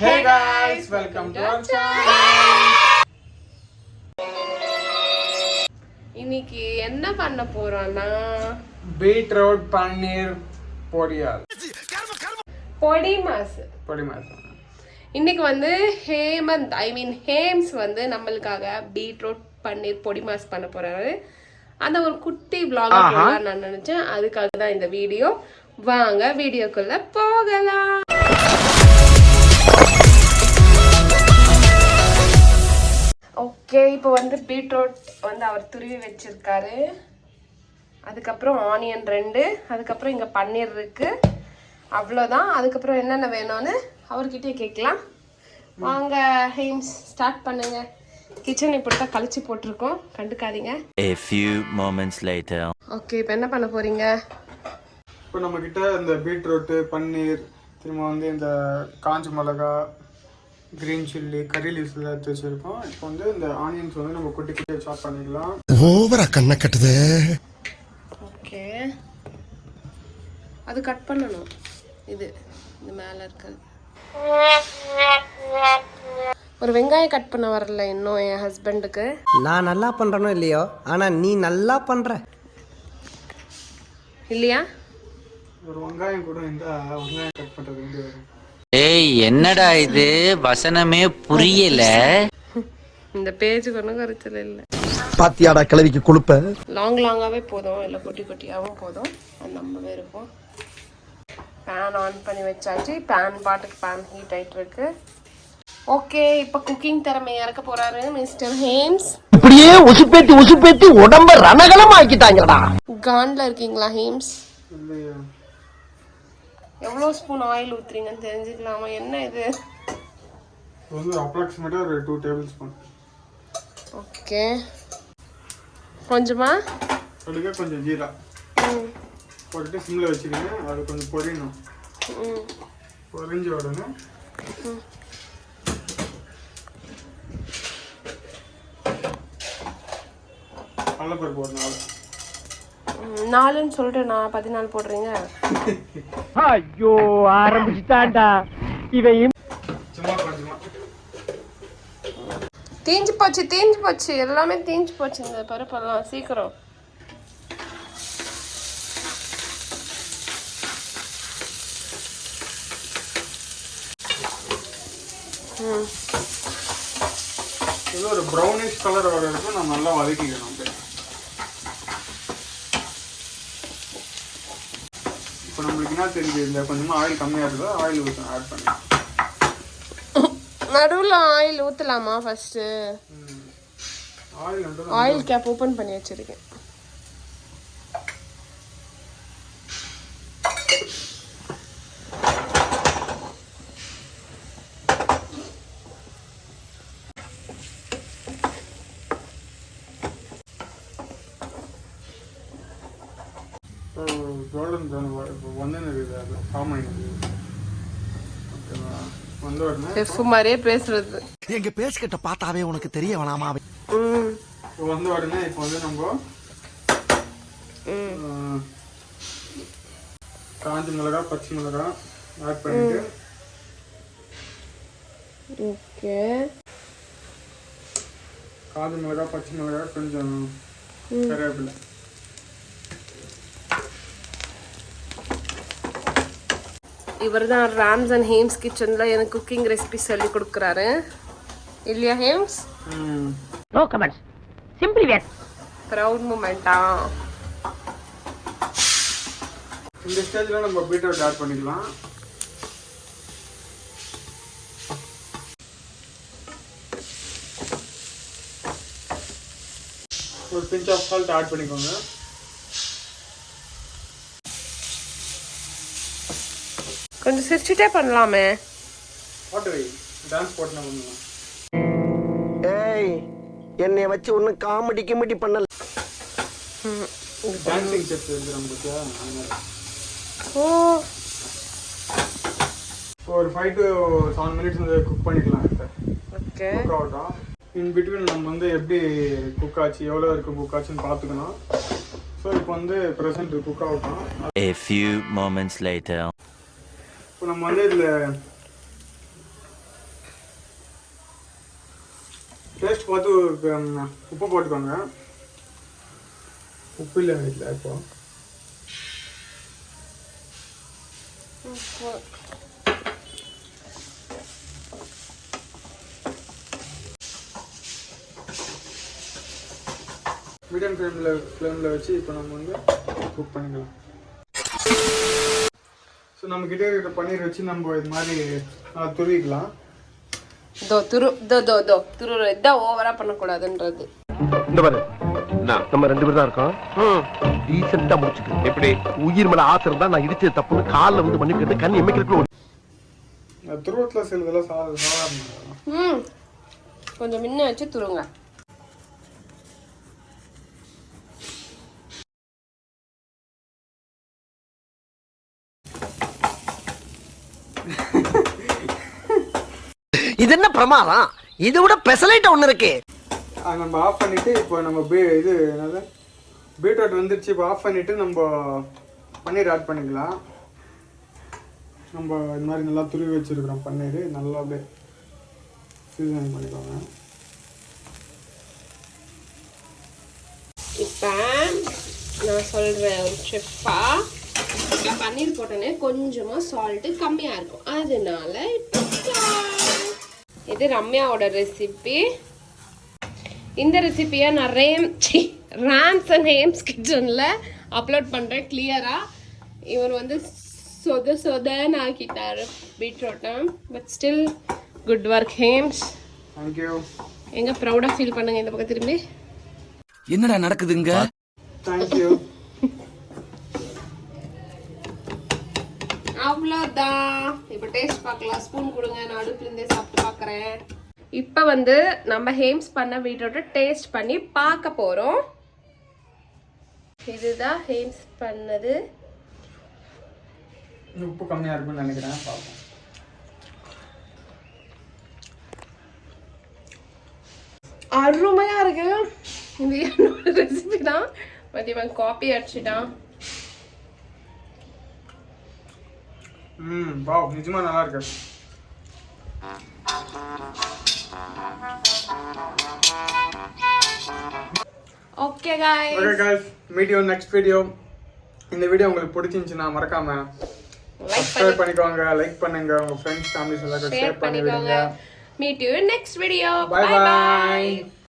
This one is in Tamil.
Hey guys, welcome to our channel. இன்னைக்கு என்ன பண்ண போறோம்னா பீட்ரூட் பன்னீர் பொரியல். பொடி மாஸ். இன்னைக்கு வந்து ஹேம்ஸ் வந்து நம்மளுக்காக பீட்ரூட் பன்னீர் பொடி மாஸ் பண்ண போறாரு. அந்த ஒரு குட்டி vlog போடலாம் நான் நினைச்சேன். அதுக்காக தான் இந்த வீடியோ. வாங்க வீடியோக்குள்ள போகலாம். ஓகே, இப்போ வந்து பீட்ரூட் வந்து அவர் துருவி வச்சிருக்காரு. அதுக்கப்புறம் ஆனியன் 2, அதுக்கப்புறம் இங்கே பன்னீர் இருக்கு. அவ்வளோதான். அதுக்கப்புறம் என்னென்ன வேணும்னு அவர்கிட்டயே கேட்கலாம். வாங்க ஹேம்ஸ், ஸ்டார்ட் பண்ணுங்க. கிச்சன் இப்படி தான் கழிச்சு போட்டிருக்கோம், கண்டுக்காதீங்க. A few moments later. Okay, இப்போ என்ன பண்ண போறீங்க? இப்போ நம்ம கிட்ட இந்த பீட்ரூட் பன்னீர், திரும்ப வந்து இந்த காஞ்ச மிளகா, கிரீன் சில்லி, கறி லீவ்ஸ் எல்லாம் எடுத்து வச்சிருக்கோம். இப்போ வந்து இந்த ஆனியன்ஸ் வந்து நம்ம குட்டி குட்டியாக சாப் பண்ணிக்கலாம். ஓவரா கண்ணை கட்டுது. ஓகே, அது கட் பண்ணணும். இது மேலே இருக்கிறது. ஒரு வெங்காயம் கட் பண்ண வரல இன்னும் என் ஹஸ்பண்டுக்கு. நான் நல்லா பண்றனோ இல்லையோ, ஆனா நீ நல்லா பண்ற இல்லையா? ஒரு வெங்காயம் கூட இந்த வெங்காயம் கட் பண்ணுறது வந்து ஏய், என்னடா இது, வசனமே புரியல. இந்த பேஜுக்கு ஒன்றும் கருத்தில் இல்லை. பாத்தியாடா கிளவிக்கு கொழுப்ப. லாங்காவே போதும், இல்லை குட்டி குட்டியாகவும் போதும். அது நம்மவே இருக்கும். பேன் ஆன் பண்ணி வச்சாச்சு. பேன் ஹீட் ஆகிட்டு இருக்கு. ஓகே, இப்போ குக்கிங் திறமை இறக்க போறாரு மிஸ்டர் ஹேம்ஸ். இப்படியே உசுப்பேத்தி உடம்ப ரணகலம் ஆக்கிட்டாங்கடா. கான்ல இருக்கீங்களா ஹேம்ஸ்? இல்லையா? எவ்வளோ ஸ்பூன் ஆயில் ஊற்றுறீங்கன்னு தெரிஞ்சுக்கலாமா? என்ன இது? வந்து அப்ராக்சிமேட்டாக ஒரு 2 டேபிள் ஸ்பூன். ஓகே, கொஞ்சமா அதுக்கு கொஞ்சம் ஜீரா போட்டுட்டு சிம்மில் வச்சுக்கோங்க. அது கொஞ்சம் பொரியணும். பொரிஞ்ச உடனே கடலைப்பருப்பு ஒரு 4ன்னு சொல்லிட்டு நான் 14 போடுறீங்க. ஐயோ, ஆரம்பிச்சுட்டான்டா இவன். சும்மா கொஞ்சமா தீஞ்சு போச்சு, எல்லாமே தீஞ்சு போச்சு. இந்த பருப்பெல்லாம் சீக்கிரம். இது ஒரு ப்ரௌனிஷ் கலர் வர வரைக்கும் நம்ம நல்லா வதக்கிக்கணும். இப்போ நம்மளுக்கு என்ன தெரியுது, இந்த கொஞ்சமாக ஆயில் கம்மியாக இருக்குதோ ஆயில் ஆட் பண்ணி நடுவில் ஆயில் ஊற்றலாமா? First oil oil cap open பண்ணி வச்சிருக்கேன். கோல்டன் ப்ரௌன் இப்போ வந்து இருக்குது, அது காமன் இருக்குது. ஓகேவா? வந்த உடனே செஃப் மாதிரியே பேசுறது. எங்க பேசிக்கிட்ட பார்த்தாவே உனக்கு தெரிய வேணாமா? இப்போ வந்த உடனே இப்போ வந்து நம்ம காஞ்ச மிளகா, பச்சை மிளகா ஆட் பண்ணிட்டு, ஓகே, காஞ்ச மிளகா, பச்சை மிளகா, கொஞ்சம் கருவேப்பிலை. இவர் தான் ராம்ஸ் அண்ட் ஹேம்ஸ் கிச்சனில் எனக்கு குக்கிங் ரெசிபி சொல்லி கொடுக்குறாரு இல்லையா ஹேம்ஸ்? நோ கமெண்ட்ஸ், சிம்பிளி வேர். ப்ரௌட் மூமெண்டா? இந்த ஸ்டேஜில் நம்ம பீட்ரூட் ஆட் பண்ணிக்கலாம். ஒரு பிஞ்ச் ஆஃப் சால்ட் ஆட் பண்ணிக்கோங்க. கொஞ்சம் சிரிச்சுட்டே பண்ணலாமே. போட்டு வை, டான்ஸ் போட்டு நம்ம பண்ணலாம். ஏய், என்னை வச்சு ஒன்னும் காமெடி பண்ணல. டான்சிங் செஃப் இருக்கிறோம் பத்தியா? ஓ, ஒரு 5 to 7 மினிட்ஸ் வந்து குக் பண்ணிக்கலாம். ஓகே, குக் ஆகட்டும். இன் பிட்வீன் நம்ம வந்து எப்படி குக் ஆச்சு, எவ்வளோ இருக்குது குக் ஆச்சுன்னு பார்த்துக்கணும். ஸோ இப்போ வந்து ப்ரெசென்ட் குக் ஆகட்டும். A few moments later. இப்போ நம்ம வந்து இதில் டேஸ்ட் பார்த்து உப்பு போட்டுக்கோங்க. உப்பு இல்லை வீட்டில் இப்போ. மீடியம் ஃப்ளேமில் வச்சு இப்போ நம்ம வந்து குக் பண்ணிக்கலாம். ஸோ நம்மக்கிட்டே இருக்கிற பன்னீர் வச்சு நம்ம இது மாதிரி துருவிக்கலாம். துரு இதான் ஓவரா பண்ணக்கூடாதுன்றது. இந்த பாரு நம்ம 2 பேர் தான் இருக்கோம். டீசெண்டா முடிச்சுக்க. எப்படி உயிர் மேல ஆசை இருந்தா நான் இடிச்சது தப்புன்னு காலில் வந்து பண்ணி கேட்டு கண் எம்மைக்கிறதுக்குள்ள துருவத்தில் சிலதெல்லாம் சாதாரண. கொஞ்சம் முன்ன வச்சு துருங்க. இது என்ன பிரமாதம்? இதை விட பெசலைட் ஒண்ணு இருக்கு. நம்ம ஆஃப் பண்ணிட்டு இப்போ நம்ம இது என்னது பீட்ரூட் வந்துருச்சு. இப்போ ஆஃப் பண்ணிட்டு நம்ம பன்னீர் ஆட் பண்ணிக்கலாம். நம்ம இது மாதிரி நல்லா துருவி வச்சிருக்கிறோம் பன்னீர். நல்லா அப்படியே சீசன் பண்ணிக்கோங்க. இப்போ நான் சொல்றேன் ஒரு செஃப்பா, பன்னீர் போட்டோன்னே கொஞ்சமா சால்ட் கம்மியா இருக்கும், அதனால இது ரம்யாவோட ரெசிபி. இந்த ரெசிபியை நான் ராம்ஸ் அண்ட் ஹேம்ஸ் கிச்சனில் அப்லோட் பண்ணுறேன் கிளியராக. இவர் வந்து சொதன்னு ஆக்கிட்டாரு பீட்ரூட்டை. பட் ஸ்டில் குட் ஒர்க் ஹேம்ஸ். தேங்க்யூ. எங்க ப்ரௌடாக ஃபீல் பண்ணுங்க இந்த பக்கம் திரும்பி. என்னடா நடக்குதுங்க? தேங்க்யூ. அவ்வளோதான். இப்போ டேஸ்ட் பார்க்கலாம். ஸ்பூன் கொடுங்க, நான் அடுப்புலேருந்தே சாப்பிட்டு பார்க்குறேன். இப்போ வந்து நம்ம ஹேம்ஸ் பண்ண பீட்ரூட்டை டேஸ்ட் பண்ணி பார்க்க போகிறோம். இதுதான் ஹேம்ஸ் பண்ணது. உப்பு கம்மியாக இருக்குன்னு நினைக்கிறேன். பார்ப்போம். அருமையாக இருக்கு. இது என்னோட ரெசிபி தான், பட் இவன் காப்பி அடிச்சிட்டான். வாவ், நிஜமா நல்லா இருக்கு. Okay guys, meet you next video. இந்த வீடியோ உங்களுக்கு பிடிச்சிருந்துச்சுன்னா மறக்காம சப்ஸ்கிரைப் பண்ணிக்கோங்க, லைக் பண்ணுங்க, உங்க ஃப்ரெண்ட்ஸ் ஃபேமிலிஸ் எல்லாருக்கும் ஷேர் பண்ணி விடுங்க. Meet you next video. Bye bye by.